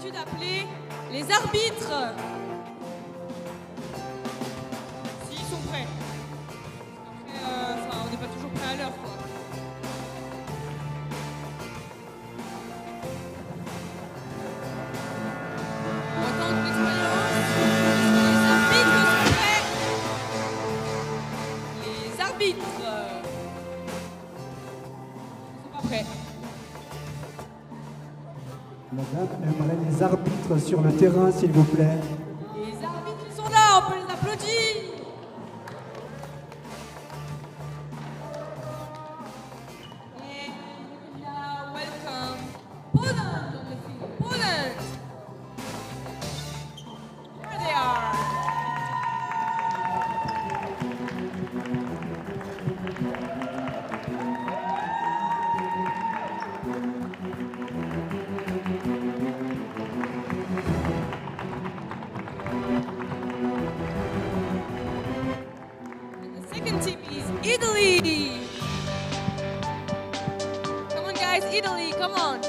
l'habitude d'appeler les arbitres. S'ils sont prêts. Après, on n'est pas toujours prêt à l'heure, quoi. On va attendre l'expérience. Les arbitres sont prêts. Les arbitres. Ils sont pas prêts. Madame aimerait les arbitres sur le terrain, s'il vous plaît. Les arbitres, ils sont là, on peut les applaudir. And now welcome Poland on the field. Poland. There they are. Second team is Italy. Come on, guys, Italy, come on.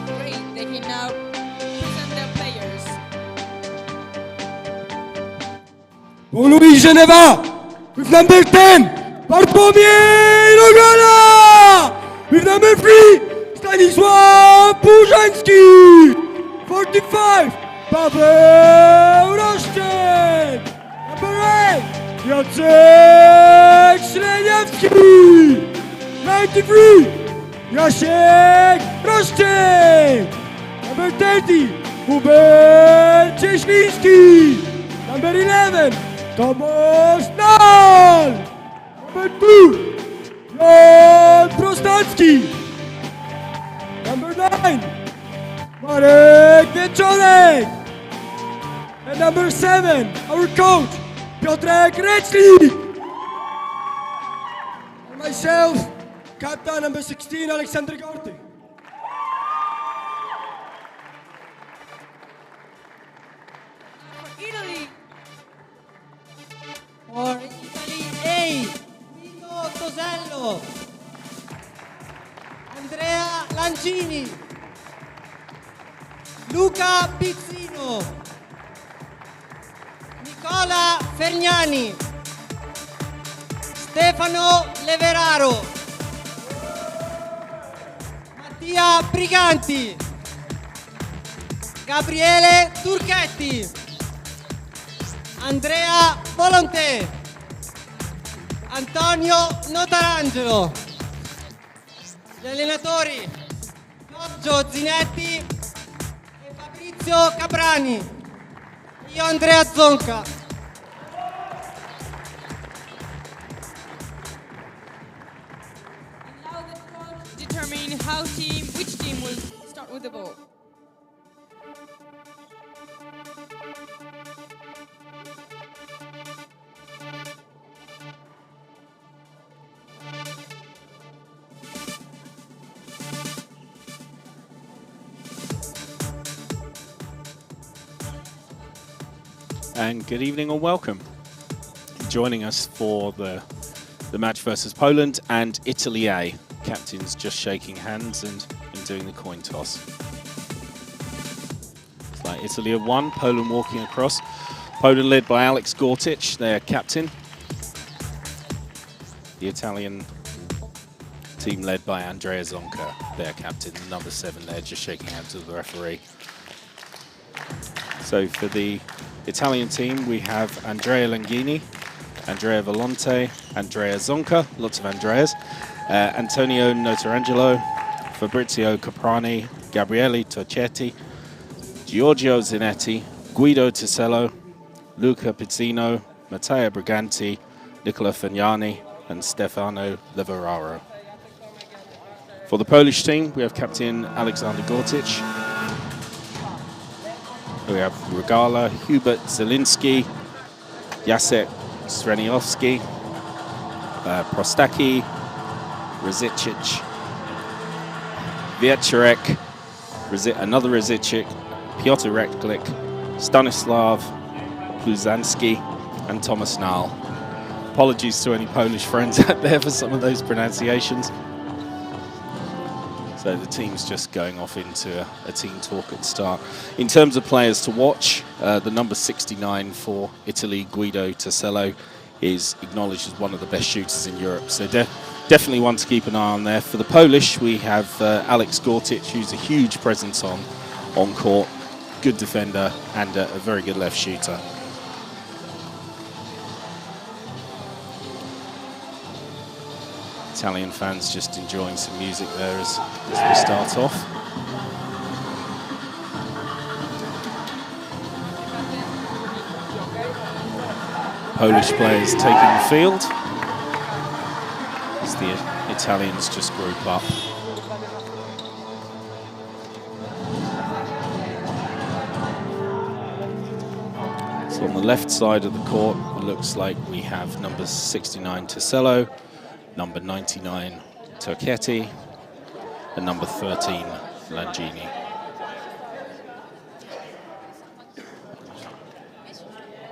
Great, they can now present their players. Pour Louis Geneva, with number 10, Bartłomiej Nogala! With number 3, Stanisław Pużański! 45, Paweł Roszczyn! Number 8, Jacek Śreniewski! 93, Jasiek Roszczyn! Number 30, Hubert Cieśliński! Number 11, Tomasz Nal! Number 2, Jan Prostacki! Number 9, Marek Wieczorek! And number 7, our coach, Piotrek Reczlik! And myself, captain number 16, Aleksander Gorty. Italy. For Italy A, Vito Tosello, Andrea Lancini, Luca Pizzino, Nicola Fergnani, Stefano Leveraro, Mattia Briganti, Gabriele Turchetti, Andrea Volonté, Antonio Notarangelo, gli allenatori Giorgio Zinetti e Fabrizio Caprani, io Andrea Zonca. And now the coach determine which team will start with the ball. And good evening and welcome. Joining us for the match versus Poland and Italy A. Captains just shaking hands and doing the coin toss. It's like Italy have won, Poland walking across. Poland led by Alex Gortic, their captain. The Italian team led by Andrea Zonca, their captain, number 7 there, just shaking hands with the referee. So for the Italian team, we have Andrea Langhini, Andrea Volonté, Andrea Zonca, lots of Andreas, Antonio Notarangelo, Fabrizio Caprani, Gabriele Torchetti, Giorgio Zinetti, Guido Tisello, Luca Pizzino, Matteo Briganti, Nicola Fagnani, and Stefano Leveraro. For the Polish team, we have Captain Aleksander Gortic. We have Regala, Hubert Zielinski, Jacek Streniowski, Prostaki, Rizicic, Wieczorek, another Rzycik, Piotr Reklik, Stanislav Bluzanski, and Thomas Nahl. Apologies to any Polish friends out there for some of those pronunciations. So the team's just going off into a team talk at the start. In terms of players to watch, the number 69 for Italy, Guido Tassello, is acknowledged as one of the best shooters in Europe. So definitely one to keep an eye on there. For the Polish, we have Alex Gortic, who's a huge presence on court, good defender and a very good left shooter. Italian fans just enjoying some music there as we start off. Polish players taking the field as the Italians just group up. So on the left side of the court, it looks like we have number 69 Tassello, number 99 Turchetti, and number 13 Langini.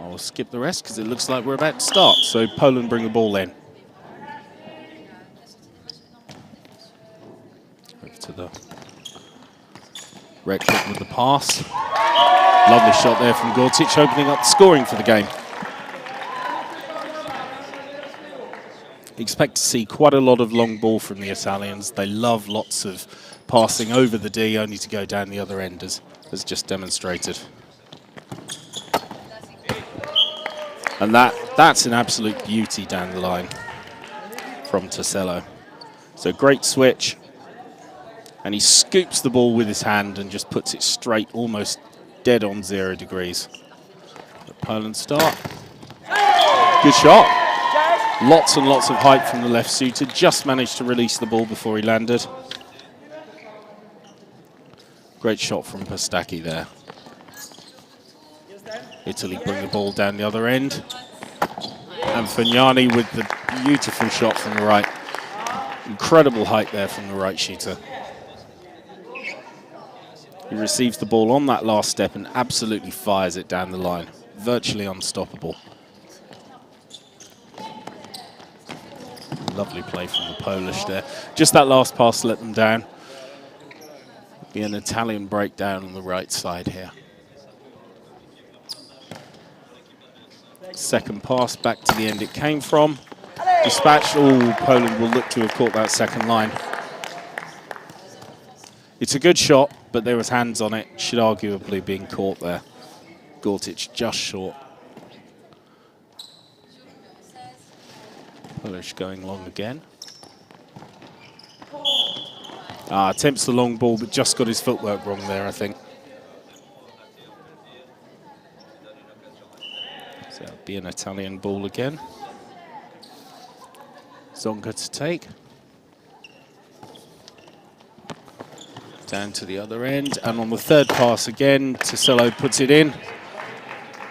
I'll skip the rest because it looks like we're about to start. So Poland bring the ball in. Over to the Reklik with the pass. Lovely shot there from Gortic, opening up the scoring for the game. Expect to see quite a lot of long ball from the Italians. They love lots of passing over the D, only to go down the other end, as just demonstrated. And that's an absolute beauty down the line from Tassello. So great switch. And he scoops the ball with his hand and just puts it straight, almost dead on 0 degrees. The Poland start. Good shot. Lots and lots of height from the left suitor. Just managed to release the ball before he landed. Great shot from Pastaki there. Italy bring the ball down the other end. And Fagnani with the beautiful shot from the right. Incredible height there from the right shooter. He receives the ball on that last step and absolutely fires it down the line. Virtually unstoppable. Lovely play from the Polish there. Just that last pass let them down. Be an Italian breakdown on the right side here. Second pass back to the end it came from. Dispatched. Oh, Poland will look to have caught that second line. It's a good shot, but there was hands on it. Should arguably been caught there. Gortic just short. Polish going long again. Attempts the long ball, but just got his footwork wrong there, I think. So it'll be an Italian ball again. Zonka to take. Down to the other end, and on the third pass again, Tassello puts it in.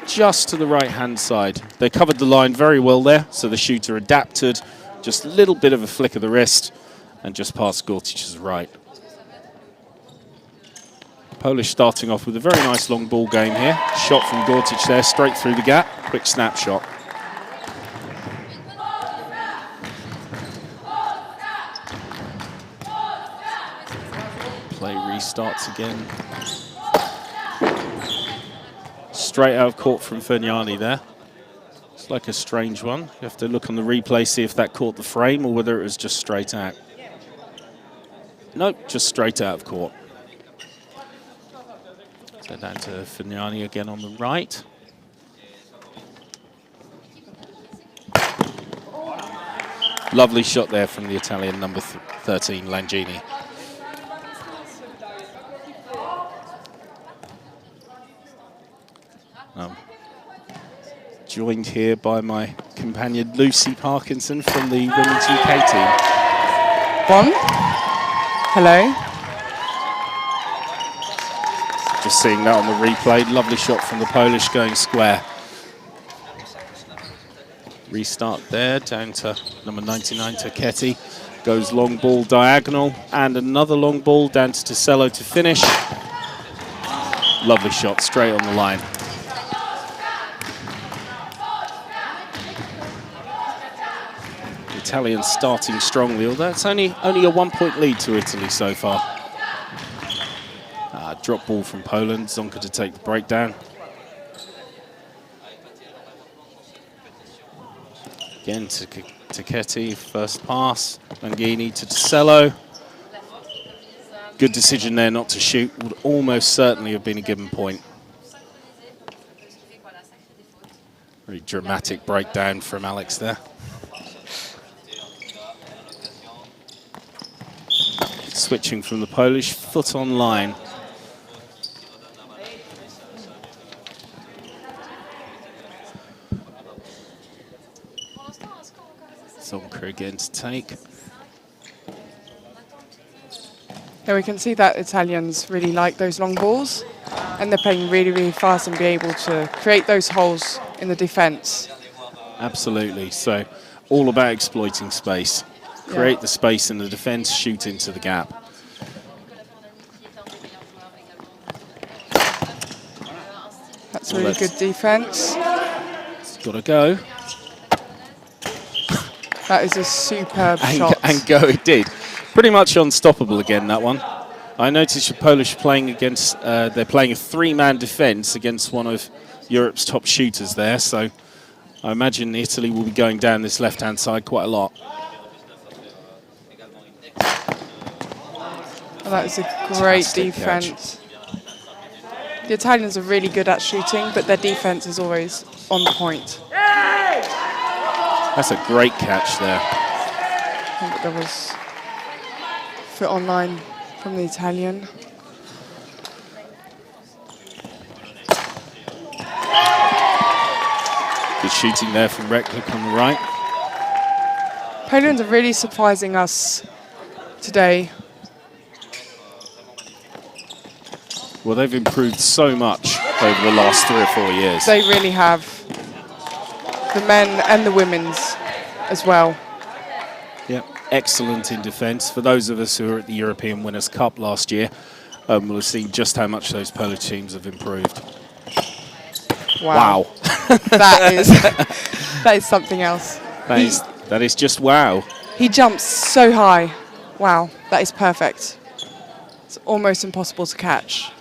Just to the right-hand side. They covered the line very well there, so the shooter adapted. Just a little bit of a flick of the wrist, and just past Gortic's right. Polish starting off with a very nice long ball game here. Shot from Gortic there, straight through the gap. Quick snapshot. Play restarts again. Straight out of court from Fagnani there. It's like a strange one. You have to look on the replay, see if that caught the frame or whether it was just straight out. Nope, just straight out of court. So down to Fagnani again on the right. Lovely shot there from the Italian number 13, Langini. Joined here by my companion Lucy Parkinson from the Women's UK team. One. Hello. Just seeing that on the replay. Lovely shot from the Polish going square. Restart there, down to number 99, Turchetti. Goes long ball diagonal, and another long ball down to Tosello to finish. Lovely shot, straight on the line. The Italians starting strongly, although it's only a 1-point lead to Italy so far. Drop ball from Poland, Zonka to take the breakdown. Again to Tcheketi, first pass. Langhini to Tosello. Good decision there not to shoot. Would almost certainly have been a given point. Very dramatic breakdown from Alex there. Switching from the Polish, foot on line. Zonka again to take. Yeah, we can see that Italians really like those long balls, and they're playing really, really fast and be able to create those holes in the defence. Absolutely. So all about exploiting space. Create the space in the defence, shoot into the gap. That's really good defence. It's got to go. That is a superb shot. And go it did. Pretty much unstoppable again, that one. I noticed the Polish playing against, they're playing a 3-man defence against one of Europe's top shooters there, so I imagine Italy will be going down this left-hand side quite a lot. Oh, that is a great defence. The Italians are really good at shooting, but their defence is always on point. That's a great catch there. I think there was foot on line from the Italian. Good shooting there from Reklik on the right. Poland are really surprising us today. Well, they've improved so much over the last 3 or 4 years. They really have. The men and the women's as well. Yep, excellent in defence. For those of us who were at the European Winners' Cup last year, we'll have seen just how much those Polish teams have improved. Wow. That is something else. That is just wow. He jumps so high. Wow, that is perfect. It's almost impossible to catch.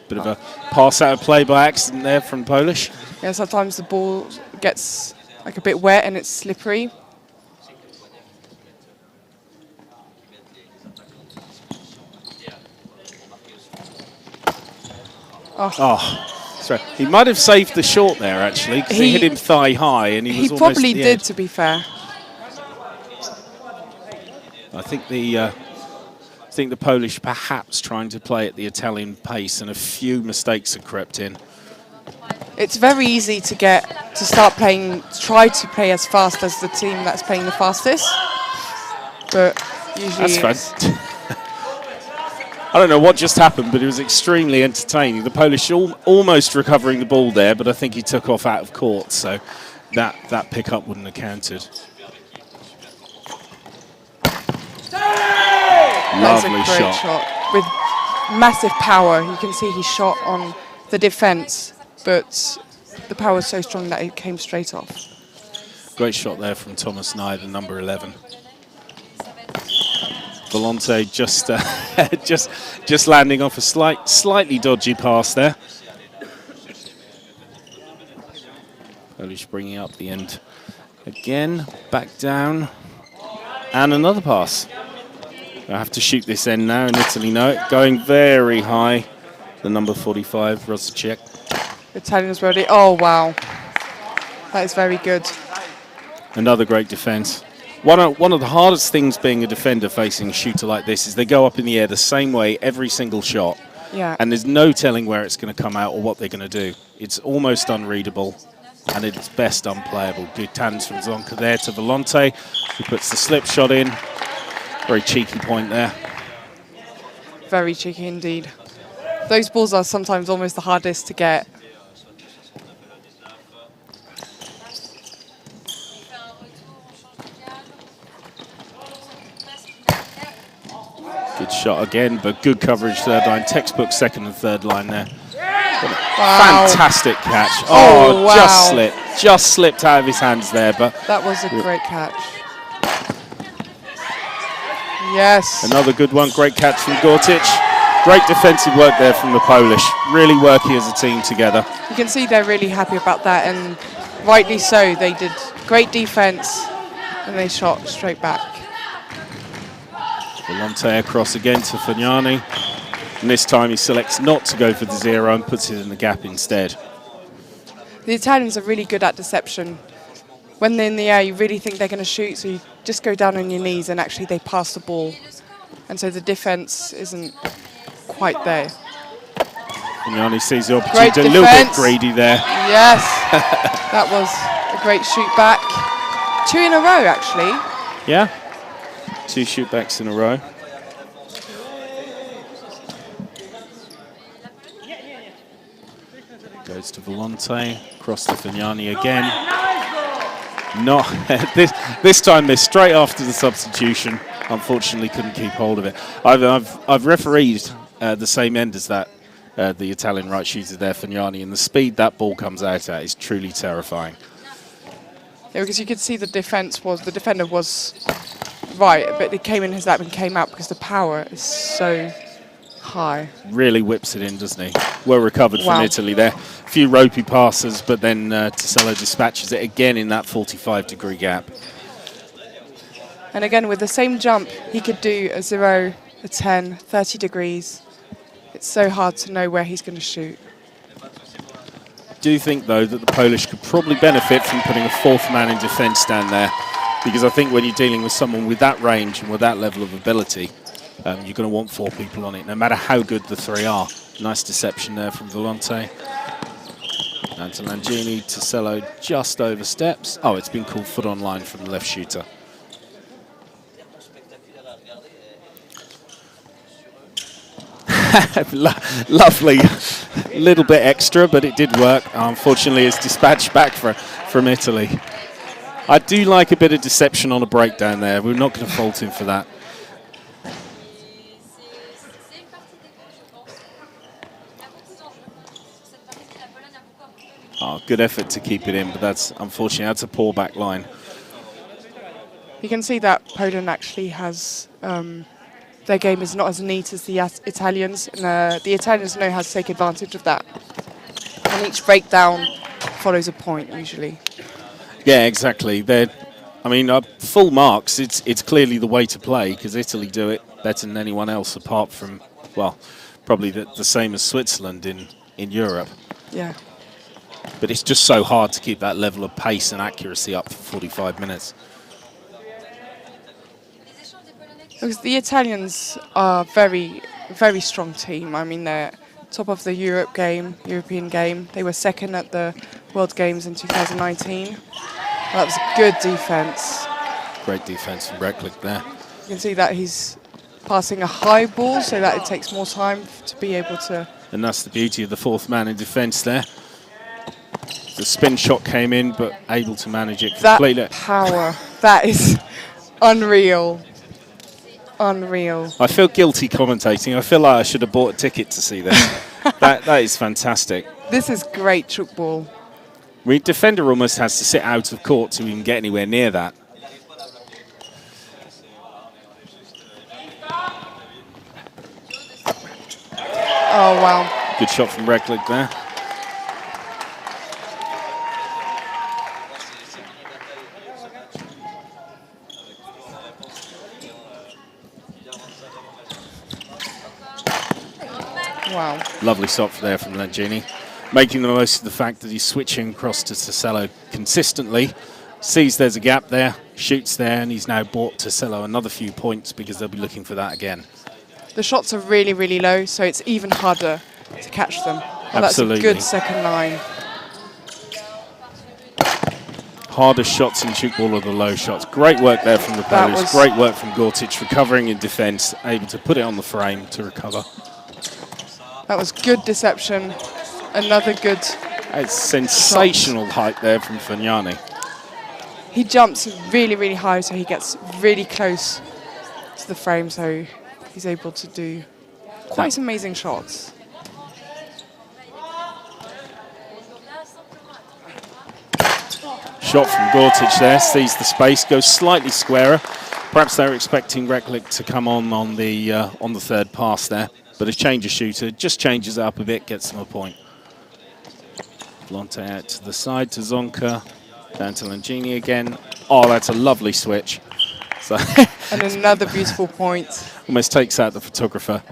Bit of a pass out of play by accident there from Polish. Yeah, sometimes the ball gets like a bit wet and it's slippery. Oh, sorry. He might have saved the short there actually, because he hit him thigh high, and he was almost probably at the did, edge. to be fair. I think the Polish perhaps trying to play at the Italian pace, and a few mistakes have crept in. It's very easy to try to play as fast as the team that's playing the fastest. But usually That's fun. I don't know what just happened, but it was extremely entertaining. The Polish almost recovering the ball there, but I think he took off out of court, so that pickup wouldn't have counted. That's a Lovely great shot. With massive power. You can see he shot on the defence, but the power was so strong that it came straight off. Great shot there from Thomas Nye, the number 11. Volonte just landing off a slightly dodgy pass there. Polish bringing up the end again, back down, and another pass. I have to shoot this end now, and Italy know it. Going very high, the number 45, Rosicek. Italians ready. Oh, wow. That is very good. Another great defence. One of the hardest things being a defender facing a shooter like this is they go up in the air the same way every single shot. Yeah. And there's no telling where it's going to come out or what they're going to do. It's almost unreadable, and it's best unplayable. Good hands from Zonka there to Volonte, who puts the slip shot in. Very cheeky point there. Very cheeky indeed. Those balls are sometimes almost the hardest to get. Good shot again, but good coverage third line. Textbook second and third line there. Wow. Fantastic catch. Oh, wow. Just slipped out of his hands there, but That was a great catch. Yes. another good one. Great catch from Gortic. Great defensive work there from the Polish. Really working as a team together. You can see they're really happy about that, and rightly so. They did great defense, and they shot straight back. Volonte across again to Fagnani. And this time he selects not to go for the zero and puts it in the gap instead. The Italians are really good at deception. When they're in the air, you really think they're going to shoot, so you just go down on your knees, and actually they pass the ball. And so the defense isn't quite there. Fagnani sees the opportunity, Great a little bit defense. greedy there. Yes, that was a great shoot back. 2 in a row, actually. Yeah, 2 shootbacks in a row. Goes to Volonte, across to Fagnani again. Not this time missed straight after the substitution. Unfortunately, couldn't keep hold of it. I've refereed the same end as that, the Italian right shooter there, Fagnani, and the speed that ball comes out at is truly terrifying. Yeah, because you could see the defender was right, but it came in his lap and came out because the power is so high. Really whips it in, doesn't he? Well recovered Wow. from Italy there. A few ropey passes, but then Tosello dispatches it again in that 45-degree gap. And again, with the same jump, he could do a 0, a 10, 30 degrees. It's so hard to know where he's going to shoot. I do think, though, that the Polish could probably benefit from putting a fourth man in defence down there, because I think when you're dealing with someone with that range and with that level of ability, you're going to want 4 people on it, no matter how good the 3 are. Nice deception there from Volonte. Down to Langini, Tosello just oversteps. Oh, it's been called foot on line from the left shooter. Lovely, little bit extra, but it did work. Unfortunately, it's dispatched back from Italy. I do like a bit of deception on a breakdown there. We're not going to fault him for that. Oh, good effort to keep it in, but unfortunately that's a poor back line. You can see that Poland actually has their game is not as neat as the Italians, and the Italians know how to take advantage of that. And each breakdown follows a point usually. Yeah, exactly. Full marks. It's clearly the way to play, because Italy do it better than anyone else, apart from, well, probably the same as Switzerland in Europe. Yeah. But it's just so hard to keep that level of pace and accuracy up for 45 minutes. Because the Italians are very, very strong team. I mean, they're top of the European game. They were second at the World Games in 2019. Well, that was a good defense. Great defense from Reklik there. You can see that he's passing a high ball so that it takes more time to be able to... And that's the beauty of the fourth man in defence there. The spin shot came in, but able to manage it completely. That power, that is unreal. Unreal. I feel guilty commentating. I feel like I should have bought a ticket to see this. that is fantastic. This is great Tchoukball. Defender almost has to sit out of court to even get anywhere near that. Oh, wow. Good shot from Reklik there. Wow. Lovely shot there from Langini. Making the most of the fact that he's switching across to Tosello consistently. Sees there's a gap there, shoots there, and he's now bought Tosello another few points because they'll be looking for that again. The shots are really, really low, so it's even harder to catch them. Well, Absolutely. That's a good second line. Hardest shots in Tchoukball are the low shots. Great work there from the Polish. Great work from Gortic, recovering in defence, able to put it on the frame to recover. That was good deception. Another good... It's sensational height there from Fagnani. He jumps really, really high, so he gets really close to the frame, so he's able to do quite amazing shots. Shot from Gortic there, sees the space, goes slightly squarer. Perhaps they were expecting Reklik to come on the third pass there, but a change of shooter just changes it up a bit, gets them a point. Volonte out to the side to Zonka, down to Langini again. Oh, that's a lovely switch. So And another beautiful point. almost takes out the photographer.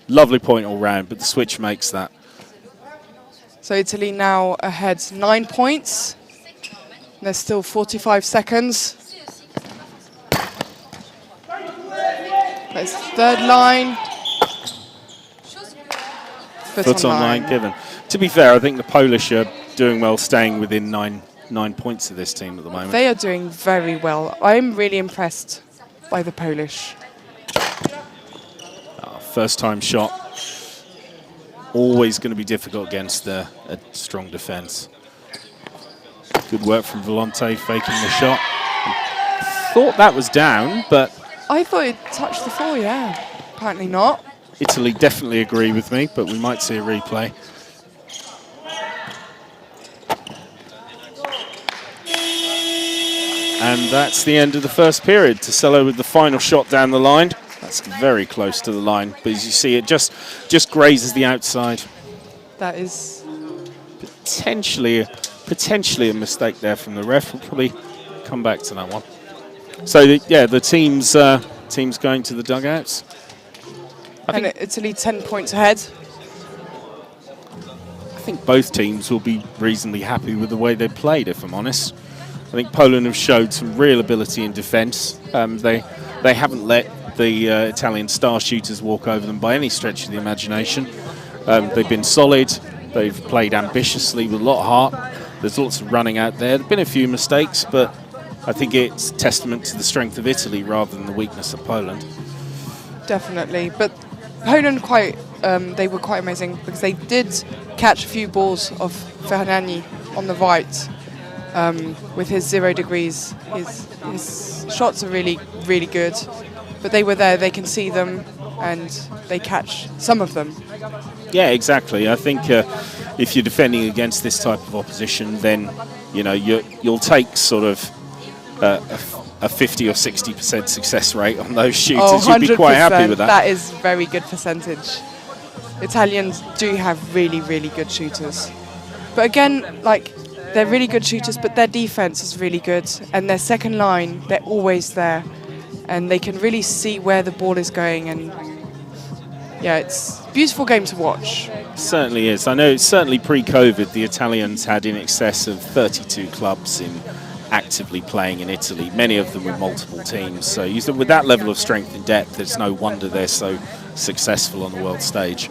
Lovely point all round, but the switch makes that. So Italy now ahead 9 points. There's still 45 seconds. That's third line. Foot on line given. To be fair, I think the Polish are doing well staying within nine points of this team at the moment. They are doing very well. I'm really impressed by the Polish. First time shot. Always going to be difficult against a strong defence. Good work from Volonte faking the shot. Thought that was down, but I thought it touched the floor, yeah. Apparently not. Italy definitely agree with me, but we might see a replay. And that's the end of the first period. Tosello with the final shot down the line. That's very close to the line, but as you see, it just grazes the outside. That is Potentially a mistake there from the ref. We'll probably come back to that one. So, the team's going to the dugouts. and Italy 10 points ahead. I think both teams will be reasonably happy with the way they played, if I'm honest. I think Poland have showed some real ability in defence. They haven't let the Italian star shooters walk over them by any stretch of the imagination. They've been solid. They've played ambitiously with a lot of heart. There's lots of running out there. There have been a few mistakes, but I think it's testament to the strength of Italy rather than the weakness of Poland. Definitely. But Poland they were quite amazing because they did catch a few balls of Ferragni on the right with his 0 degrees. His shots are really, really good. But they were there, they can see them, and they catch some of them. Yeah, exactly. I think if you're defending against this type of opposition, then you'll take sort of a 50 or 60% success rate on those shooters. Oh, You'd be quite happy with that. That is very good percentage. Italians do have really, really good shooters. But again, they're really good shooters, but their defense is really good, and their second line, they're always there, and they can really see where the ball is going, and yeah, it's a beautiful game to watch. Certainly is. I know certainly pre-COVID, the Italians had in excess of 32 clubs actively playing in Italy, many of them with multiple teams. So with that level of strength and depth, it's no wonder they're so successful on the world stage.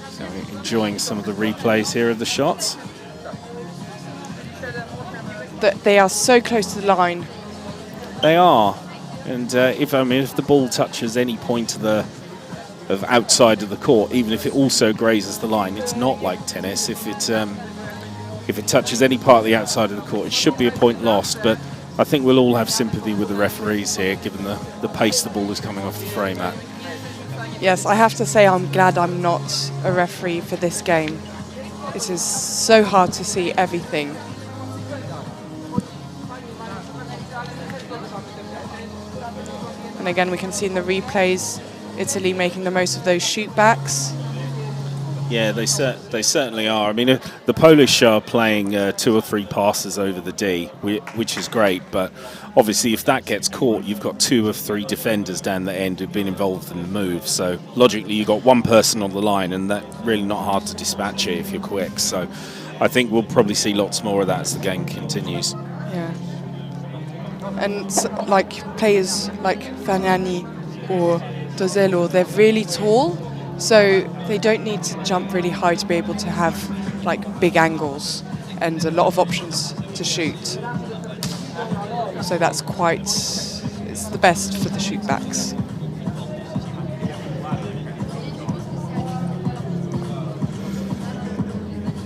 So we're enjoying some of the replays here of the shots. They are so close to the line. They are, and if the ball touches any point of outside of the court, even if it also grazes the line, it's not like tennis. If it touches any part of the outside of the court, it should be a point lost. But I think we'll all have sympathy with the referees here, given the pace the ball is coming off the frame at. Yes, I have to say I'm glad I'm not a referee for this game. It is so hard to see everything. And again, we can see in the replays, Italy making the most of those shootbacks. Yeah, they certainly are. I mean, the Polish are playing 2 or 3 passes over the D, which is great. But obviously, if that gets caught, you've got 2 of 3 defenders down the end who've been involved in the move. So logically, you've got one person on the line, and that's really not hard to dispatch it if you're quick. So I think we'll probably see lots more of that as the game continues. Yeah. And players like Ferragni or Tosello, they're really tall, so they don't need to jump really high to be able to have big angles and a lot of options to shoot. So that's it's the best for the shootbacks.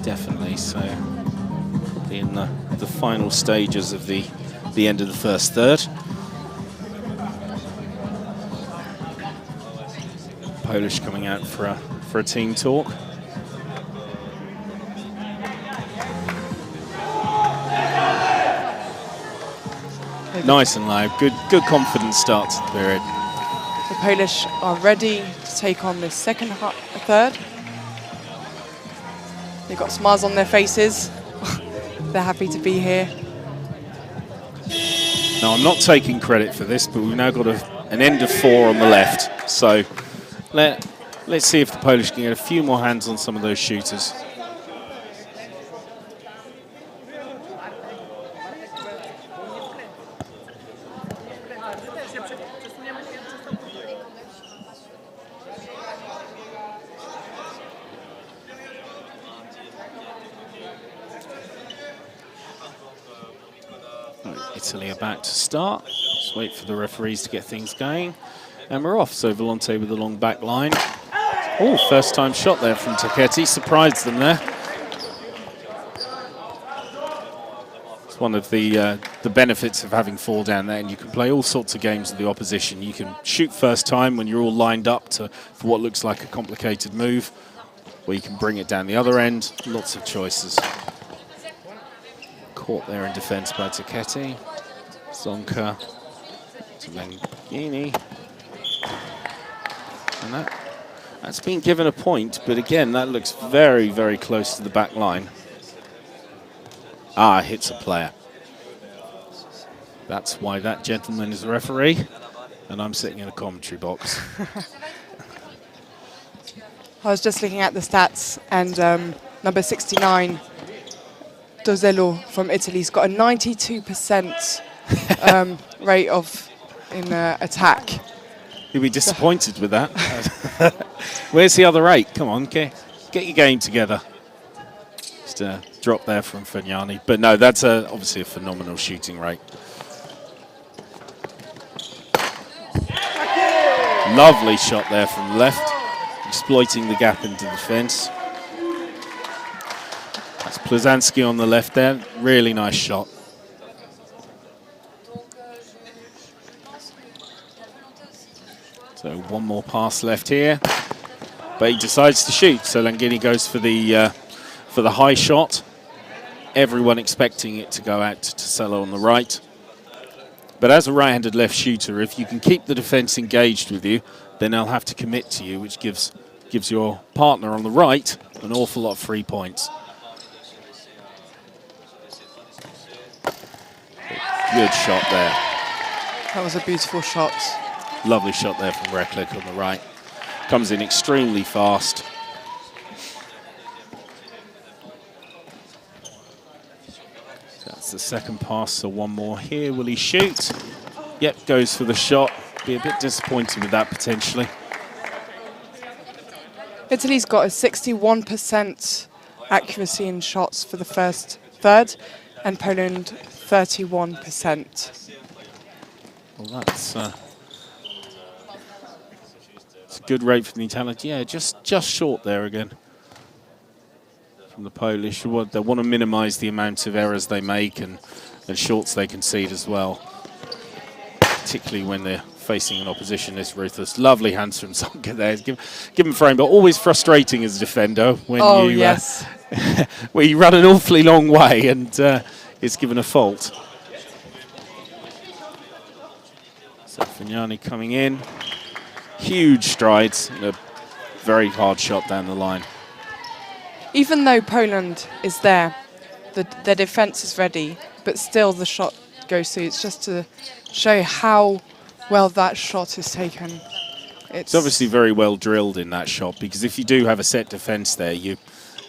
Definitely. So probably in the final stages of the the end of the first third. Polish coming out for a team talk. Nice and low. Good confident start to the period. The Polish are ready to take on this third. They've got smiles on their faces. They're happy to be here. Now, I'm not taking credit for this, but we've now got an end of 4 on the left. So let's see if the Polish can get a few more hands on some of those shooters. Italy about to start. Just wait for the referees to get things going. And we're off. So Volonte with the long back line. Oh, first time shot there from Tchoukball. Surprised them there. It's one of the benefits of having 4 down there, and you can play all sorts of games with the opposition. You can shoot first time when you're all lined up for what looks like a complicated move, or you can bring it down the other end. Lots of choices. Caught there in defence by Tchoukball. Zonka to Langini. And that's been given a point, but again, that looks very, very close to the back line. Ah, hits a player. That's why that gentleman is the referee, and I'm sitting in a commentary box. I was just looking at the stats, and number 69, Dozello from Italy's got a 92% rate in attack. You'll be disappointed with that. Where's the other 8? Come on, get your game together. Just a drop there from Fagnani. But no, that's obviously a phenomenal shooting rate. Lovely shot there from the left, exploiting the gap into the fence. That's Plazanski on the left there. Really nice shot. So one more pass left here, but he decides to shoot. So Langini goes for the high shot. Everyone expecting it to go out to Tosello on the right. But as a right-handed left shooter, if you can keep the defence engaged with you, then they'll have to commit to you, which gives your partner on the right an awful lot of free points. Good shot there. That was a beautiful shot. Lovely shot there from Reklik on the right. Comes in extremely fast. That's the second pass, so one more here. Will he shoot? Yep, goes for the shot. Be a bit disappointed with that potentially. Italy's got a 61% accuracy in shots for the first third, and Poland 31%. Well, that's a good rate from the Italians. Yeah, just short there again from the Polish. They want to minimise the amount of errors they make and shorts they concede as well, particularly when they're facing an opposition this ruthless. Lovely hands from Zonka there. Given frame, but always frustrating as a defender when yes. where you run an awfully long way and it's given a fault. So Fagnani coming in. Huge strides and a very hard shot down the line. Even though Poland is there, their defence is ready, but still the shot goes through. It's just to show how well that shot is taken. It's obviously very well drilled in that shot, because if you do have a set defence there, you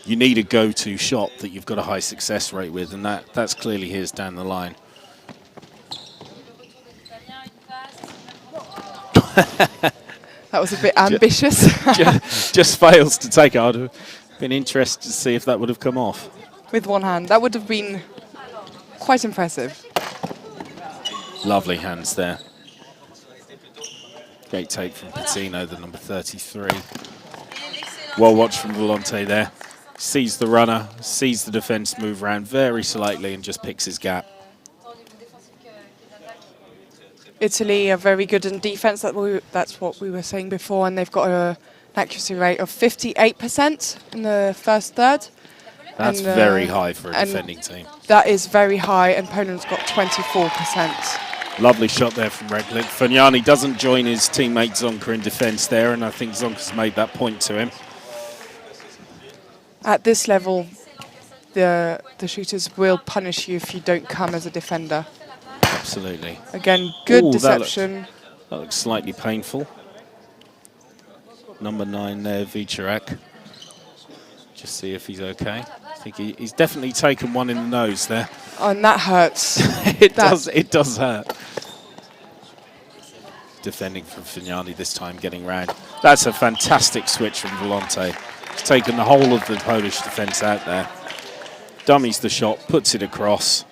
need a go-to shot that you've got a high success rate with, and that's clearly his down the line. That was a bit ambitious. just fails to take it. I'd have been interested to see if that would have come off. With one hand. That would have been quite impressive. Lovely hands there. Great take from Patino, the number 33. Well watched from Volonte there. Sees the runner, sees the defence move around very slightly and just picks his gap. Italy are very good in defense. That's what we were saying before, and they've got an accuracy rate of 58% in the first third. That's very high for a defending team. That is very high, and Poland's got 24%. Lovely shot there from Reglick. Fugnani doesn't join his teammate Zonka in defence there, and I think Zonka's made that point to him. At this level, the shooters will punish you if you don't come as a defender. Absolutely. Again, good Ooh, deception. That looks slightly painful. Number 9 there, Vicharak. Just see if he's okay. I think he's definitely taken one in the nose there. Oh, and that hurts. It does hurt. Defending from Fugnani this time, getting round. That's a fantastic switch from Volonte. He's taken the whole of the Polish defence out there. Dummies the shot, puts it across.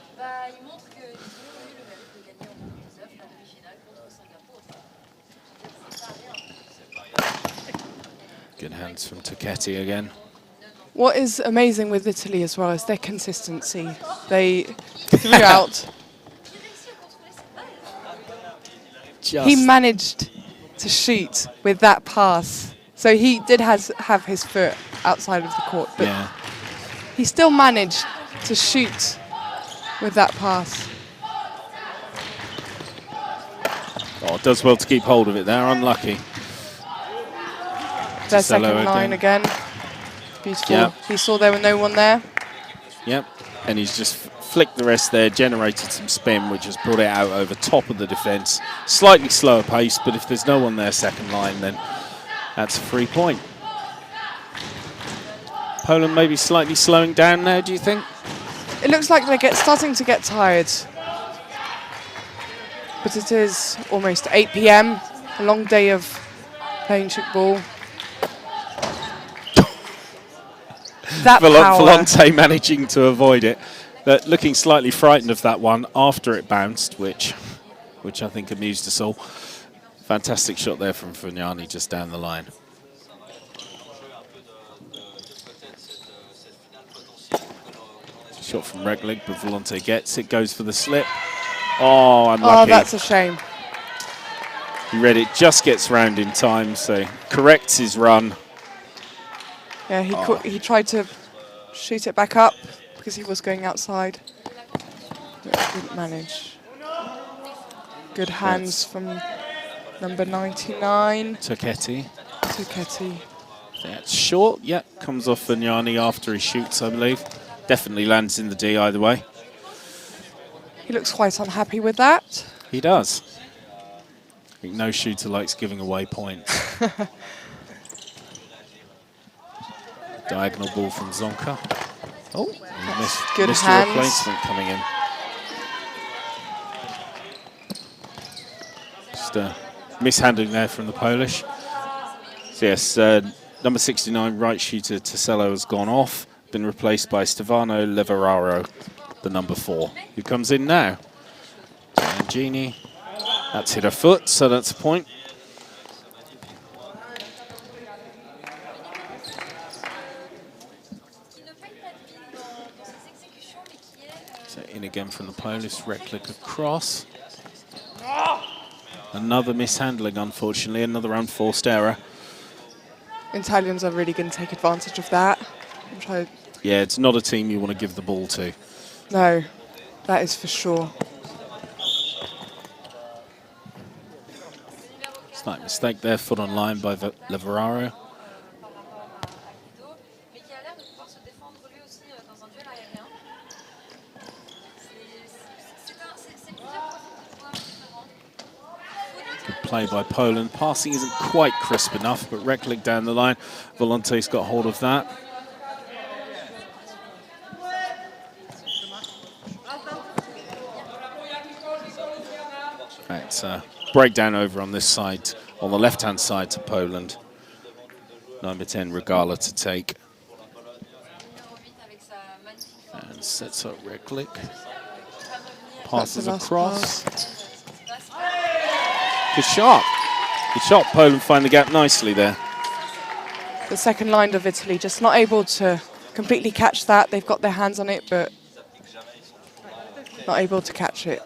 Good hands from Tocchetti again. What is amazing with Italy as well is their consistency. They throughout. He managed to shoot with that pass. So he did have his foot outside of the court, but he still managed to shoot with that pass. Oh, does well to keep hold of it there, unlucky. Their second line again. Beautiful. Yep. He saw there were no one there. Yep, and he's just flicked the rest there, generated some spin, which has brought it out over top of the defence. Slightly slower pace, but if there's no one there second line, then that's a free point. Poland maybe slightly slowing down now, do you think? It looks like they're starting to get tired. But it is almost 8 p.m, a long day of playing Tchoukball. That Volonte managing to avoid it. Looking slightly frightened of that one after it bounced, which I think amused us all. Fantastic shot there from Fugnani just down the line. Shot from Reglick, but Volonte gets it, goes for the slip. Oh, unlucky. Oh, that's a shame. He read it, just gets round in time, so corrects his run. Yeah, he tried to shoot it back up because he was going outside. But didn't manage. Good hands from number 99. Tocchetti. That's short, yep. Comes off Fugnani after he shoots, I believe. Definitely lands in the D either way. He looks quite unhappy with that. He does. I think no shooter likes giving away points. Diagonal ball from Zonka. Oh, missed a replacement coming in. Just mishandling there from the Polish. So yes, number 69 right shooter Tosello has gone off, been replaced by Stefano Leveraro, the number 4, who comes in now. And Genie, that's hit her foot, so that's a point. So in again from the Polish, Reglick across. Another mishandling, unfortunately, another unforced error. Italians are really going to take advantage of that. Yeah, it's not a team you want to give the ball to. No, that is for sure. Slight mistake there, foot on line by Leveraro. Good play by Poland. Passing isn't quite crisp enough, but Reglick down the line. Volonte's got hold of that. It's a breakdown over on this side, on the left-hand side to Poland. Number 10, Regala to take. And sets up Reglick. Passes across. Good shot. Good shot. Poland find the gap nicely there. The second line of Italy just not able to completely catch that. They've got their hands on it, but not able to catch it.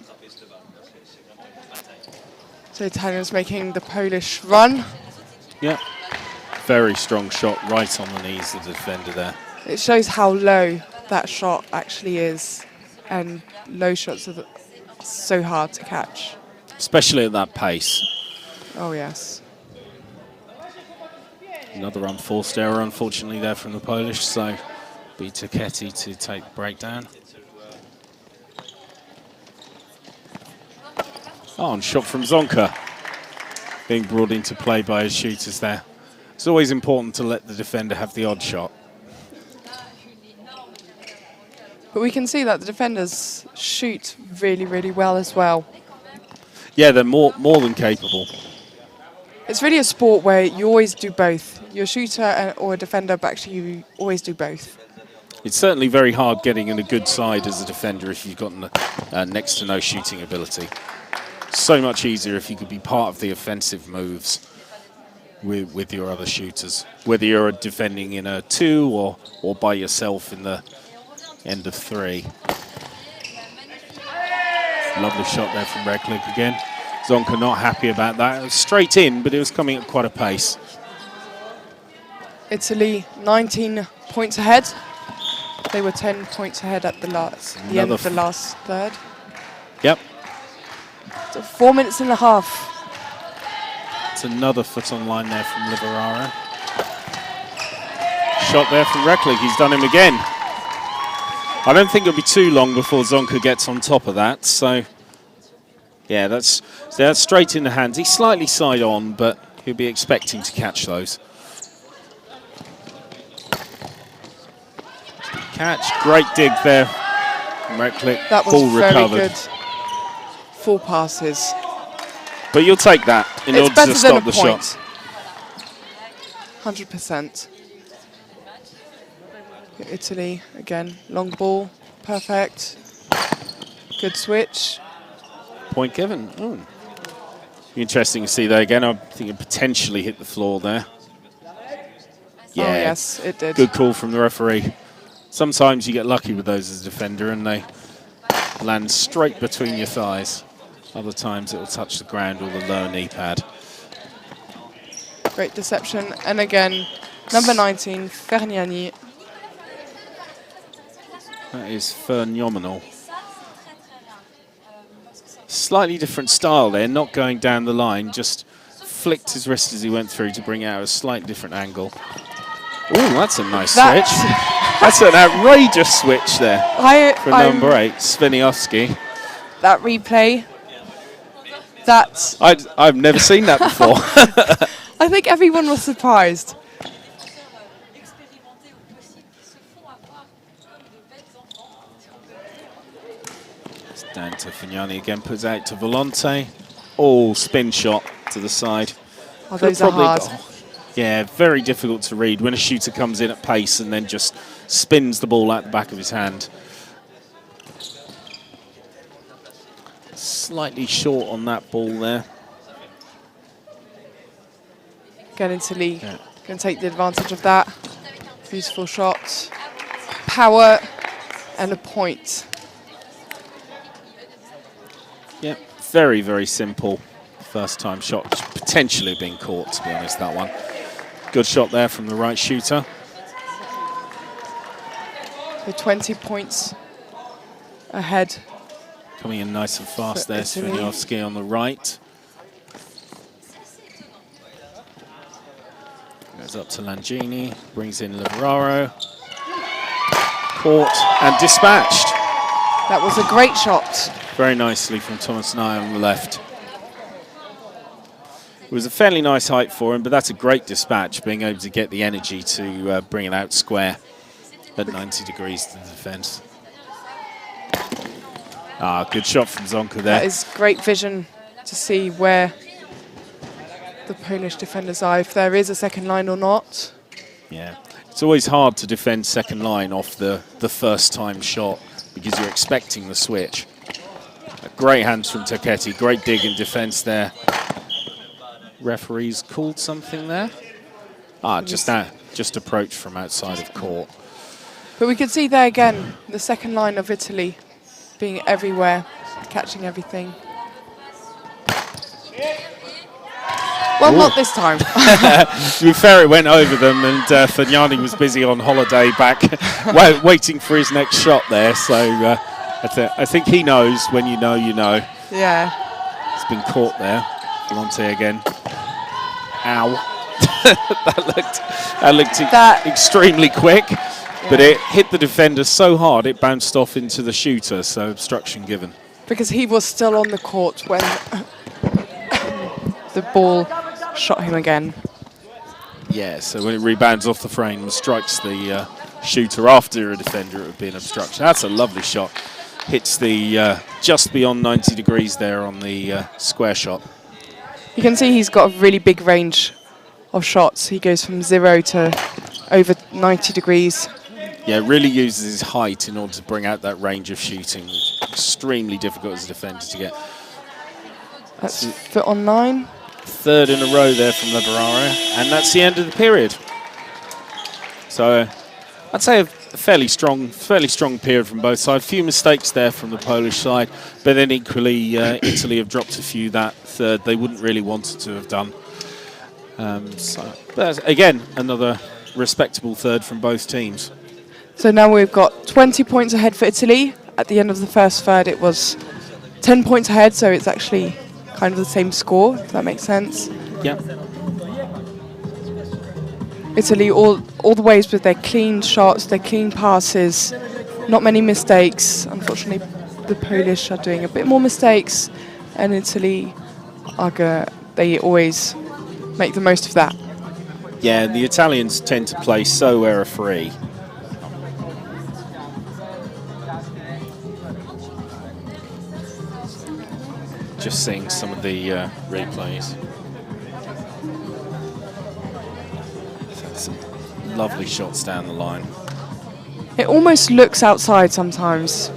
So Italians making the Polish run. Yeah. Very strong shot right on the knees of the defender there. It shows how low that shot actually is, and low shots are so hard to catch. Especially at that pace. Oh yes. Another unforced error, unfortunately, there from the Polish, so be Tchoukball to take the breakdown. Oh, and shot from Zonka being brought into play by his shooters there. It's always important to let the defender have the odd shot. But we can see that the defenders shoot really, really well as well. Yeah, they're more than capable. It's really a sport where you always do both. You're a shooter or a defender, but actually you always do both. It's certainly very hard getting in a good side as a defender if you've got next to no shooting ability. So much easier if you could be part of the offensive moves with your other shooters, whether you're defending in a 2 or by yourself in the end of 3. Lovely shot there from Reklik again. Zonka not happy about that. It was straight in, but it was coming at quite a pace. Italy 19 points ahead. They were 10 points ahead at the end of the last third. Yep. So 4 minutes and a half. It's another foot on line there from Liveraro. Shot there from Reklik. He's done him again. I don't think it'll be too long before Zonka gets on top of that. So, yeah, that's straight in the hands. He's slightly side on, but he'll be expecting to catch those. Catch, great dig there from Reklik. That was Ball very recovered. good. 4 passes. But you'll take that in order to stop the shot. 100%. Italy again, long ball, perfect. Good switch. Point given. Ooh. Interesting to see that again. I think it potentially hit the floor there. Yeah, Oh yes, it did. good call from the referee. Sometimes you get lucky with those as a defender and they land straight between your thighs. Other times it will touch the ground or the lower knee pad. Great deception. And again, number 19, Ferniani. That is phenomenal. Slightly different style there, not going down the line, just flicked his wrist as he went through to bring out a slightly different angle. Oh, that's a nice switch. That's an outrageous switch there for number 8, Sveniowski. That replay, I've never seen that before. I think everyone was surprised. It's down to Fagnani again, puts out to Volonte. Oh, spin shot to the side. Oh, those are hard. Yeah, very difficult to read when a shooter comes in at pace and then just spins the ball out the back of his hand. Slightly short on that ball there. Again, Italy can take the advantage of that. Beautiful shot. Power and a point. Yep, very, very simple first time shot. Potentially being caught, to be honest, that one. Good shot there from the right shooter. The 20 points ahead. Coming in nice and fast there, Sveniowski on the right. Goes up to Langini, brings in Liveraro. Caught and dispatched. That was a great shot. Very nicely from Thomas Nye on the left. It was a fairly nice height for him, but that's a great dispatch, being able to get the energy to bring it out square at 90 degrees to the defence. Ah, good shot from Zonka there. That is great vision to see where the Polish defenders are, if there is a second line or not. Yeah, it's always hard to defend second line off the first time shot because you're expecting the switch. Great hands from Tchoukball, great dig in defence there. Referees called something there. Just approach from outside of court. But we can see there again, the second line of Italy being everywhere, catching everything. Well, not this time. To be fair, it went over them, and Fagnani was busy on holiday back, waiting for his next shot there. So I think he knows when you know, you know. Yeah. It's been caught there. Volonte again. Ow. that looked extremely quick, but it hit the defender so hard it bounced off into the shooter, so obstruction given. Because he was still on the court when the ball shot him again. Yeah, so when it rebounds off the frame and strikes the shooter after a defender, it would be an obstruction. That's a lovely shot. Hits the just beyond 90 degrees there on the square shot. You can see he's got a really big range of shots. He goes from 0 to over 90 degrees. Yeah, really uses his height in order to bring out that range of shooting. Extremely difficult as a defender to get. That's foot on 9. Third in a row there from Lebararo, and that's the end of the period. So I'd say a fairly strong period from both sides. A few mistakes there from the Polish side, but then equally Italy have dropped a few that third they wouldn't really wanted to have done. But again, another respectable third from both teams. So now we've got 20 points ahead for Italy. At the end of the first third, it was 10 points ahead, so it's actually kind of the same score, if that makes sense. Yeah. Italy, all the ways with their clean shots, their clean passes, not many mistakes. Unfortunately, the Polish are doing a bit more mistakes, and Italy they always make the most of that. Yeah, the Italians tend to play so error-free. Just seeing some of the replays. Some lovely shots down the line. It almost looks outside sometimes.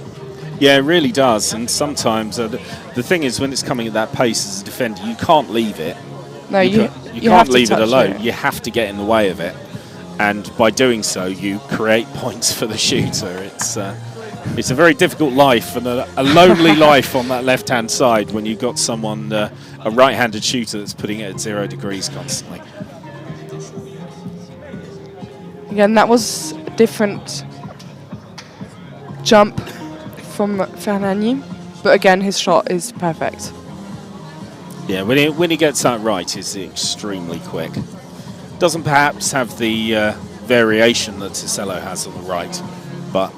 Yeah, it really does. And sometimes the thing is, when it's coming at that pace as a defender, you can't leave it. No, you can't leave it alone. It. You have to get in the way of it. And by doing so, you create points for the shooter. It's a very difficult life and a lonely life on that left-hand side when you've got someone, a right-handed shooter that's putting it at 0 degrees constantly. Again, that was a different jump from Fagnani, but again, his shot is perfect. Yeah, when he gets that right, it's extremely quick. Doesn't perhaps have the variation that Ticello has on the right, but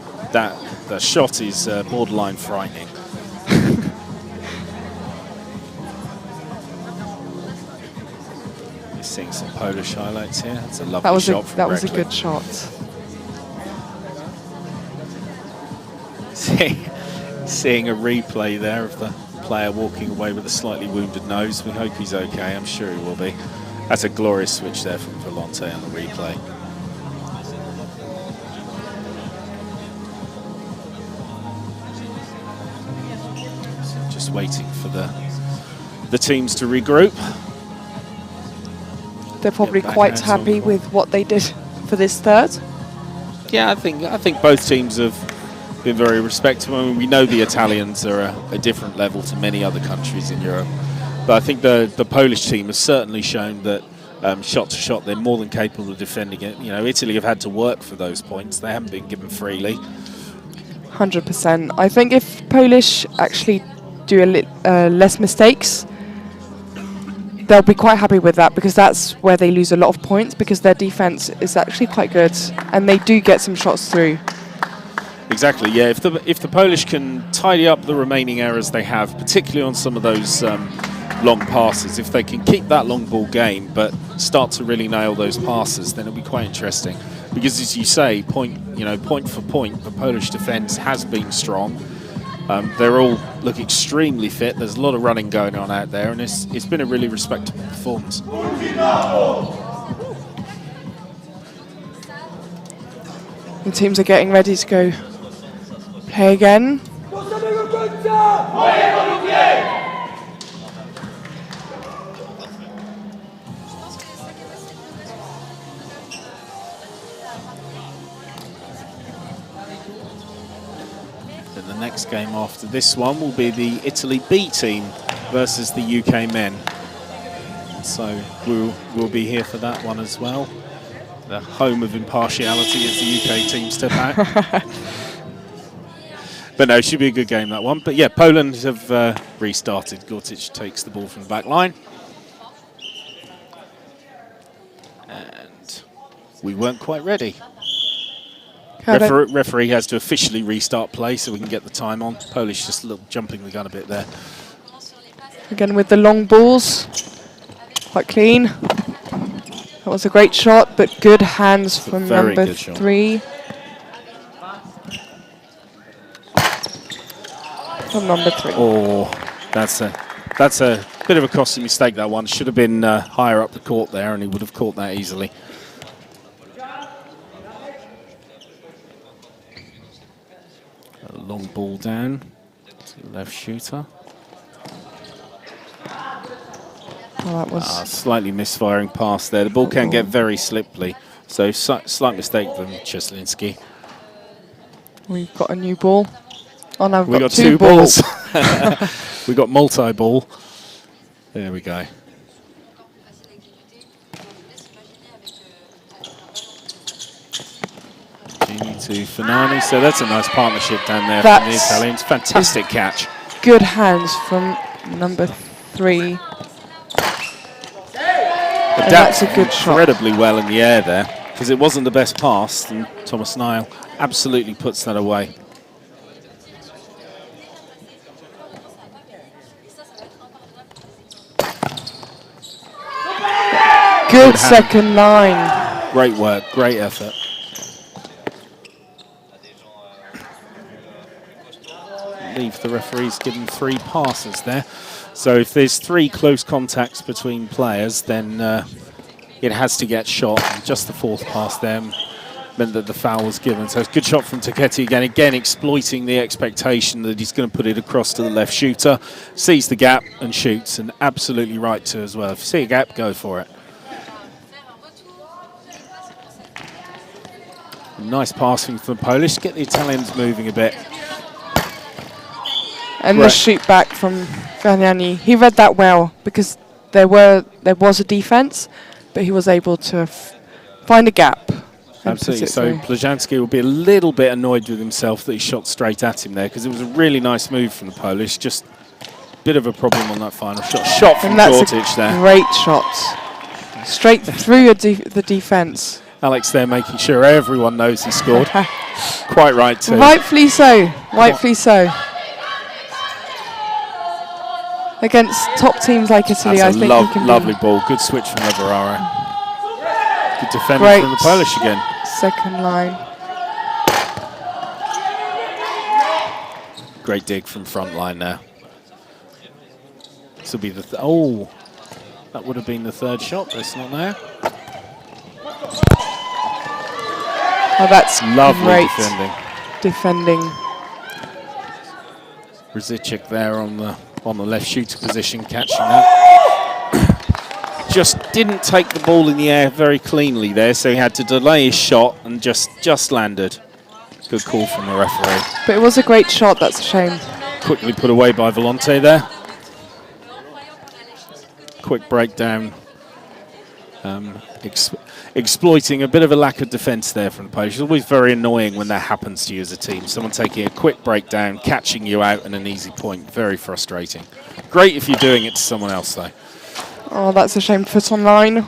the shot is borderline frightening. You're seeing some Polish highlights here. That's a lovely shot from That was a Breckley. good shot. Seeing a replay there of the player walking away with a slightly wounded nose. We hope he's okay. I'm sure he will be. That's a glorious switch there from Volonte on the replay. Just waiting for the teams to regroup. They're probably back quite hands happy on. with what they did for this third. Yeah, I think both teams have been very respectful. I mean, we know the Italians are a different level to many other countries in Europe, but I think the Polish team has certainly shown that shot to shot they're more than capable of defending it. You know, Italy have had to work for those points. They haven't been given freely. 100%. I think if Polish actually do less mistakes, they'll be quite happy with that, because that's where they lose a lot of points, because their defense is actually quite good and they do get some shots through. Exactly, yeah. If the Polish can tidy up the remaining errors they have, particularly on some of those long passes, if they can keep that long ball game but start to really nail those passes, then it'll be quite interesting. Because as you say, point for point, the Polish defence has been strong. They're all look extremely fit. There's a lot of running going on out there, and it's been a really respectable performance. The teams are getting ready to go play again. And the next game after this one will be the Italy B team versus the UK men. So we'll be here for that one as well. The home of impartiality as the UK team step out. But no, it should be a good game, that one. But yeah, Poland have restarted. Gortic takes the ball from the back line. And we weren't quite ready. Referee has to officially restart play so we can get the time on. Polish just a little jumping the gun a bit there. Again with the long balls. Quite clean. That was a great shot, but good hands from number 3. From number 3. Oh, that's a bit of a costly mistake, that one. Should have been higher up the court there, and he would have caught that easily. A long ball down to the left shooter. Oh, that was slightly misfiring pass there. The ball can get very slippery, so slight mistake from Czeslinski. We've got a new ball. Oh no, we got two balls. We got multi-ball. There we go. Gini to Fanani. So that's a nice partnership down there from the Italians. Fantastic catch. Good hands from number 3. That's a good shot. Incredibly well in the air there, because it wasn't the best pass, and Thomas Nile absolutely puts that away. Good second line. Great work, great effort. I believe the referee's given 3 passes there. So if there's 3 close contacts between players, then it has to get shot. And just the 4th pass there meant that the foul was given. So it's a good shot from Tchoukball again exploiting the expectation that he's going to put it across to the left shooter. Sees the gap and shoots, and absolutely right to as well. If you see a gap, go for it. Nice passing from the Polish. Get the Italians moving a bit. And the shoot back from Fagnani. He read that well, because there was a defense, but he was able to find a gap. Absolutely. So Blajanski will be a little bit annoyed with himself that he shot straight at him there, because it was a really nice move from the Polish. Just a bit of a problem on that final shot. Shot from Gortic there. Great shot. Straight through the defense. Alex there making sure everyone knows he scored. Quite right too. Rightfully so. Rightfully so. Against top teams like Italy, I think he can lovely ball. Good switch from Navarro. Good defending from the Polish again. Second line. Great dig from front line there. This will be the that would have been the 3rd shot, but it's not there. Oh, that's lovely great defending. Defending. Rzichik there on the left shooter position, catching that. Just didn't take the ball in the air very cleanly there, so he had to delay his shot and just landed. Good call from the referee. But it was a great shot, that's a shame. Quickly put away by Volonte there. Quick breakdown. Exploiting a bit of a lack of defence there from the Polish. It's always very annoying when that happens to you as a team. Someone taking a quick breakdown, catching you out in an easy point. Very frustrating. Great if you're doing it to someone else, though. Oh, that's a shame. Foot on line.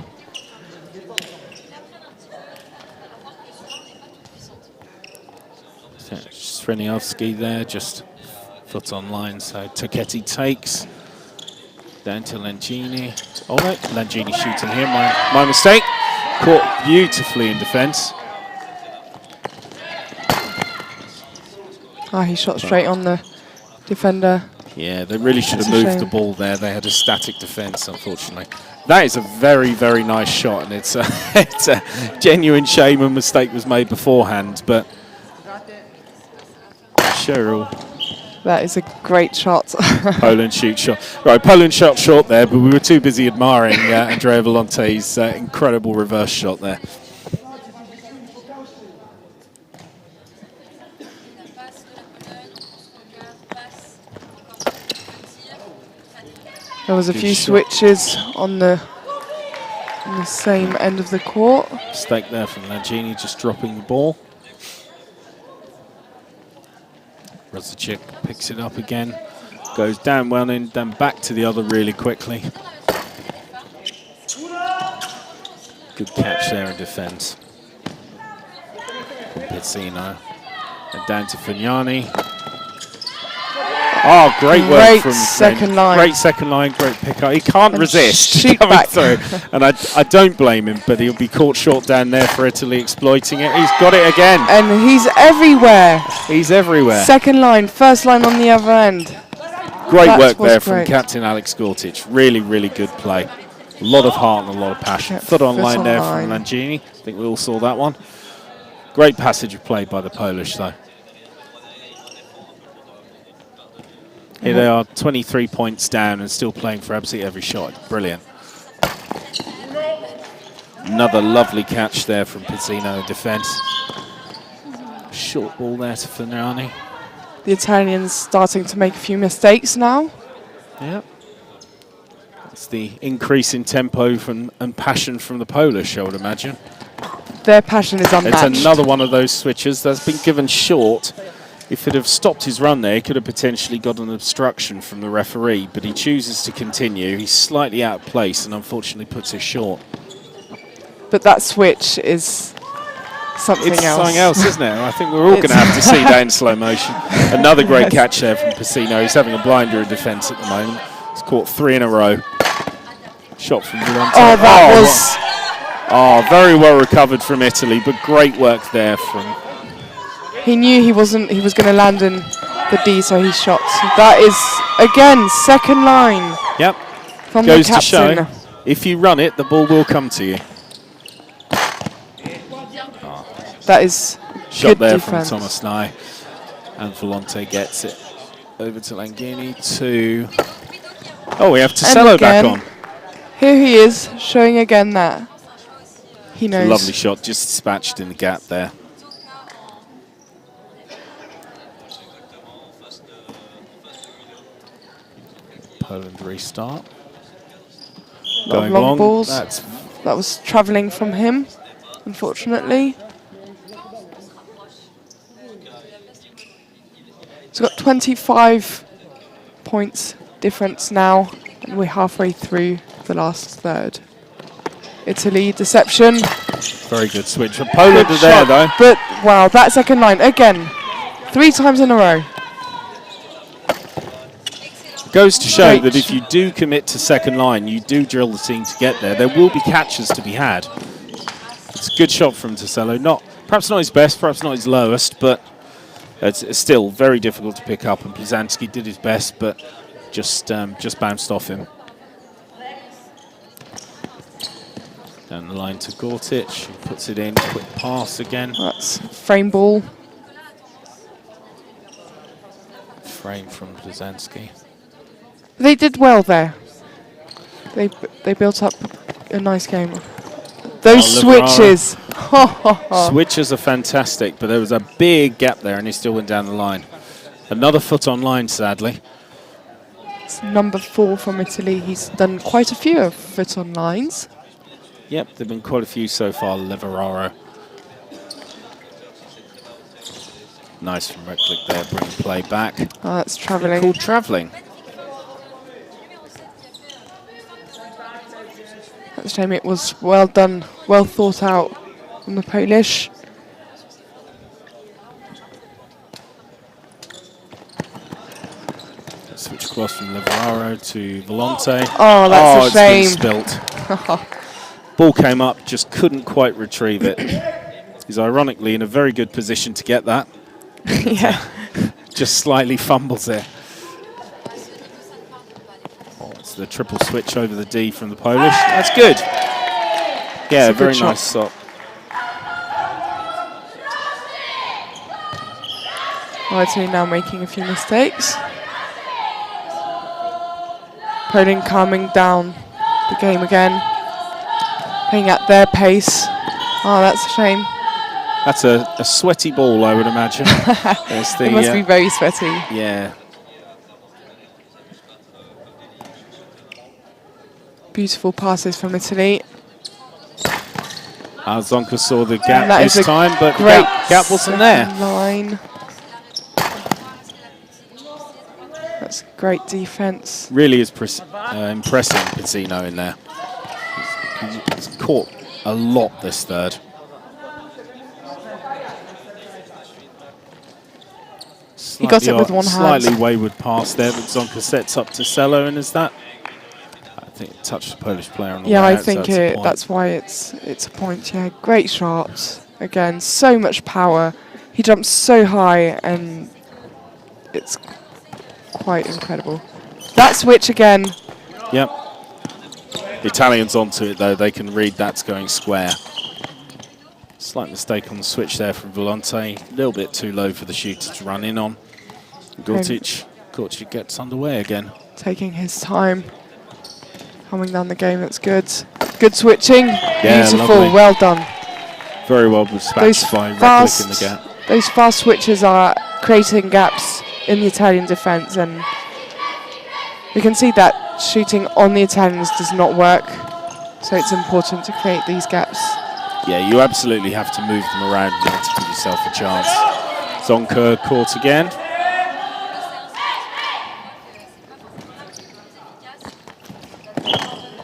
Sreniovsky there, just foot on line. So Tchoukball takes. Down to Langini. Oh no, Langini shooting here. My mistake. Caught beautifully in defence. He shot straight on the defender. Yeah, they really should have moved the ball there. They had a static defence, unfortunately. That is a very, very nice shot, and it's a genuine shame a mistake was made beforehand. But Cheryl. That is a great shot. Poland shoot shot. Right, Poland shot short there, but we were too busy admiring Andrea Volonte's incredible reverse shot there. There was a Good few shot. switches on the same end of the court. Mistake there from Langini, just dropping the ball. Rosicek picks it up again, goes down one end, then back to the other really quickly. Good catch there in defence. Pizzino. And down to Fagnani. Oh, great work Great from second line. Great second line, great pick-up. He can't And resist shoot coming back. through. And I don't blame him, but he'll be caught short down there for Italy exploiting it. He's got it again. And he's everywhere. He's everywhere. Second line, first line on the other end. Great That work was there from great. Captain Alex Gortic. Really, really good play. A lot of heart and a lot of passion. Yep, Foot on foot line on there line. from Langini. I think we all saw that one. Great passage of play by the Polish, though. Here they are, 23 points down and still playing for absolutely every shot. Brilliant. Another lovely catch there from Pizzino in defence. Short ball there to Fagnani. The Italians starting to make a few mistakes now. Yep. It's the increase in tempo and passion from the Polish, I would imagine. Their passion is unmatched. It's another one of those switches that's been given short. If it had stopped his run there, he could have potentially got an obstruction from the referee, but he chooses to continue. He's slightly out of place and unfortunately puts it short. But that switch is something It's else. something else, isn't it? I think we're all going to have to see that in slow motion. Another great catch there from Pizzino. He's having a blinder in defence at the moment. He's caught 3 in a row. Shot from Volante. Oh, that was... Oh, very well recovered from Italy, but great work there from... He knew he was going to land in the D, so he shot. That is, again, second line Yep. from Goes the to show, captain. if you run it, the ball will come to you. That is Shot good there defense. from Thomas Nye. And Volante gets it over to Langini to... Oh, we have Tosello back on. Here he is, showing again that he knows. Lovely shot, just dispatched in the gap there. Poland restart. Going long long. balls. That's That was travelling from him, unfortunately. He's got 25 points difference now, and we're halfway through the last third. Italy, deception. very good switch. Poland Good are there shot, though. But wow, that second line again, 3 times in a row. Goes to show Great. that if you do commit to second line, you do drill the team to get there. There will be catches to be had. It's a good shot from Tosello. Perhaps not his best, perhaps not his lowest, but it's still very difficult to pick up. And Blazanski did his best, but just bounced off him. Down the line to Gortic, who puts it in. Quick pass again. That's frame ball. Frame from Blazanski. They did well there. They built up a nice game. Those Liverara. switches. Switches are fantastic, but there was a big gap there and he still went down the line. Another foot on line, sadly. It's number 4 from Italy. He's done quite a few of foot on lines. Yep, there have been quite a few so far, Liveraro. Nice from Recklick there, bringing play back. Oh, that's travelling. Called travelling. That's a shame. It was well done, well thought out from the Polish. Switch across from Liveraro to Volante. Oh, that's a it's shame. been spilt. Ball came up, just couldn't quite retrieve it. He's ironically in a very good position to get that. Yeah. Just slightly fumbles it. Oh, it's the triple switch over the D from the Polish. That's good. Yeah, a good very shot. nice shot. Oh, Italy now making a few mistakes. Poland calming down the game again. Playing at their pace. Oh, that's a shame. That's a sweaty ball, I would imagine. There's the, It must be very sweaty. yeah. Beautiful passes from Italy. Zonka saw the gap That is this a time, but the great gap wasn't there. second line. That's great defense. Really is impressing Pizzino in there. He's caught a lot this third. He got it with one hand. Slightly wayward pass there, but Zonka sets up to Cello, and is that? I think it touched the Polish player on the Yeah, way I out, think so it's a point. that's why it's a point. Yeah, great shot. Again, so much power. He jumps so high, and it's quite incredible. That switch again. Yep. The Italians onto it though. They can read that's going square. Slight mistake on the switch there from Volante. A little bit too low for the shooter to run in on. Gortic gets underway again. Taking his time. Coming down the game, that's good. Good switching. Yeah, beautiful, lovely. well done. Very well dispatched by Reklik in the gap. Those fast switches are creating gaps in the Italian defence, and we can see that shooting on the Italians does not work. So it's important to create these gaps. Yeah, you absolutely have to move them around in order to give yourself a chance. Zonka caught again.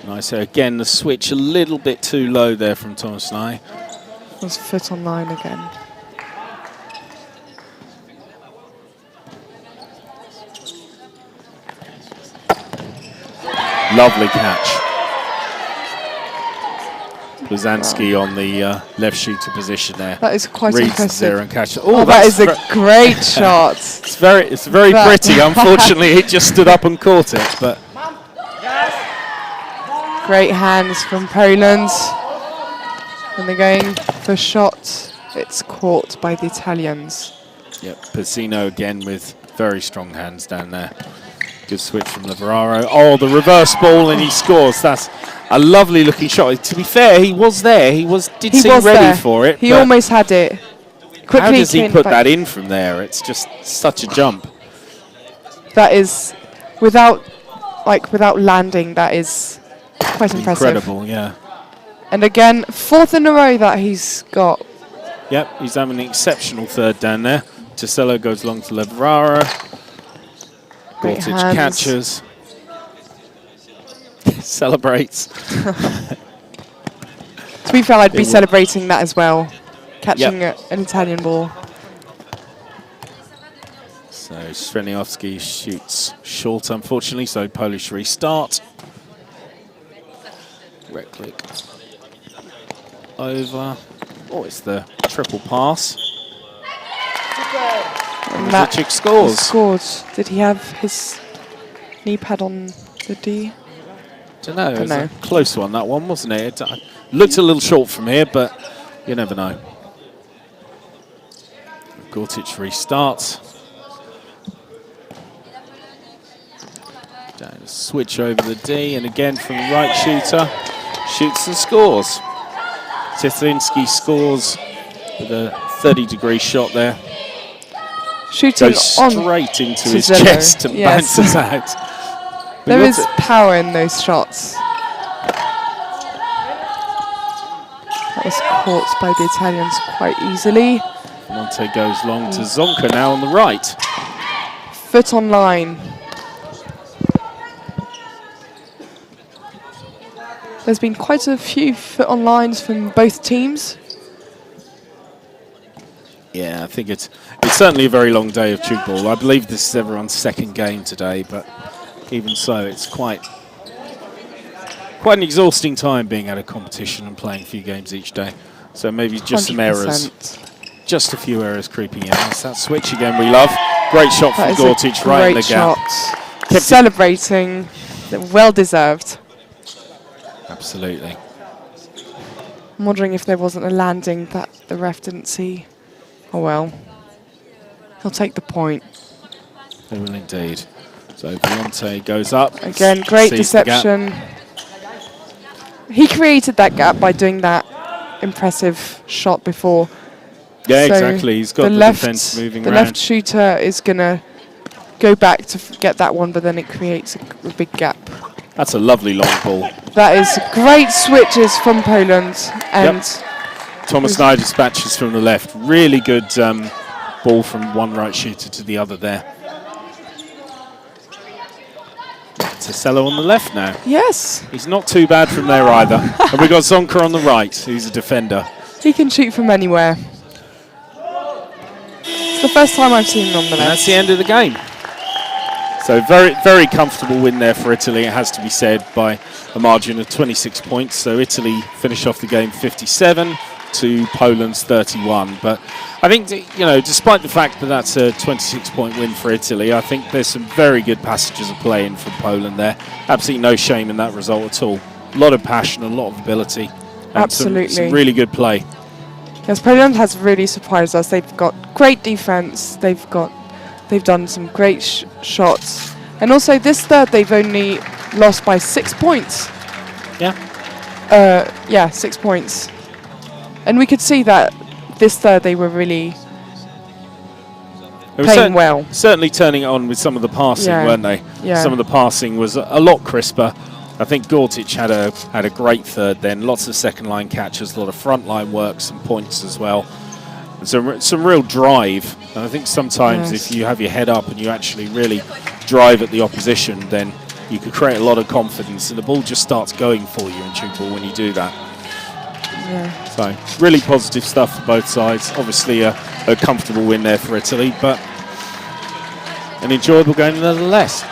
Nice. Again, the switch a little bit too low there from Thomas Nye. Was foot on line again. Lovely catch. Blazanski on the left shooter position there. That is quite Reads impressive. there and catches. Oh, that is a great shot. It's very pretty. Unfortunately, he just stood up and caught it. But Great hands from Poland. And they're going for a shot. It's caught by the Italians. yep, Pizzino again with very strong hands down there. Good switch from Lavararo. Oh, the reverse ball, and he scores. That's a lovely looking shot. To be fair, he was there. He seem ready for it. He almost had it. Quickly how does he came put back. that in from there? It's just such a jump. That is, without landing, that is quite impressive. Incredible, yeah. And again, fourth in a row that he's got. Yep, he's having an exceptional third down there. Ticello goes long to Lavararo. Great Gortic hands. catches. Celebrates. To be fair, I'd be celebrating that as well. Catching an Italian ball. So Streniowski shoots short, unfortunately, so Polish restart. Reklik over. Oh, it's the triple pass. And Maciek scores. Scored. Did he have his knee pad on the D? Don't know. It was a close one, that one, wasn't it? It looked a little short from here, but you never know. Gortic restarts. Down a switch over the D, and again from the right shooter, shoots and scores. Tithlinski scores with a 30-degree shot there. Shooting Goes straight into his Zillo. chest and Yes. bounces out. There is power in those shots. That was caught by the Italians quite easily. Monte goes long to Zonka now on the right. Foot on line. There's been quite a few foot on lines from both teams. Yeah, I think it's certainly a very long day of Tchoukball. I believe this is everyone's second game today, but even so, it's quite an exhausting time being at a competition and playing a few games each day. So maybe just some errors, 100%. just a few errors creeping in. That's that switch again we love. Great shot from Gortic right in the gap. Shot. Celebrating, well deserved. Absolutely. I'm wondering if there wasn't a landing that the ref didn't see. Oh well. He'll take the point. They will indeed. So Volante goes up. Again, great sees the gap. deception. He created that gap by doing that impressive shot before. Yeah, So exactly. He's got the defence moving the around. left shooter is going to go back to get that one, but then it creates a big gap. That's a lovely long ball That is great switches from Poland. And Thomas Nye dispatches from the left. Really good ball from one right shooter to the other there. Tasello on the left now. yes, He's not too bad from there either. And we've got Zonka on the right, who's a defender. he can shoot from anywhere. It's the first time I've seen him on the And left. that's the end of the game. So very, very comfortable win there for Italy, it has to be said, by a margin of 26 points. So Italy finished off the game 57 to Poland's 31. But I think, despite the fact that that's a 26-point win for Italy, I think there's some very good passages of play in from Poland there. Absolutely no shame in that result at all. A lot of passion, a lot of ability. And Absolutely. Some really good play. Yes, Poland has really surprised us. They've got great defense. They've done some great shots. And also this third, they've only lost by 6 points. Yeah. 6 points. And we could see that this third they were really playing well. Certainly turning it on with some of the passing, weren't they? Yeah. Some of the passing was a lot crisper. I think Gortic had a great third then. Lots of second line catches, a lot of front line work, some points as well. And some real drive. And I think sometimes if you have your head up and you actually really drive at the opposition, then you could create a lot of confidence and the ball just starts going for you in Tchoukball when you do that. Yeah. So really positive stuff for both sides. Obviously a comfortable win there for Italy, but an enjoyable game nonetheless.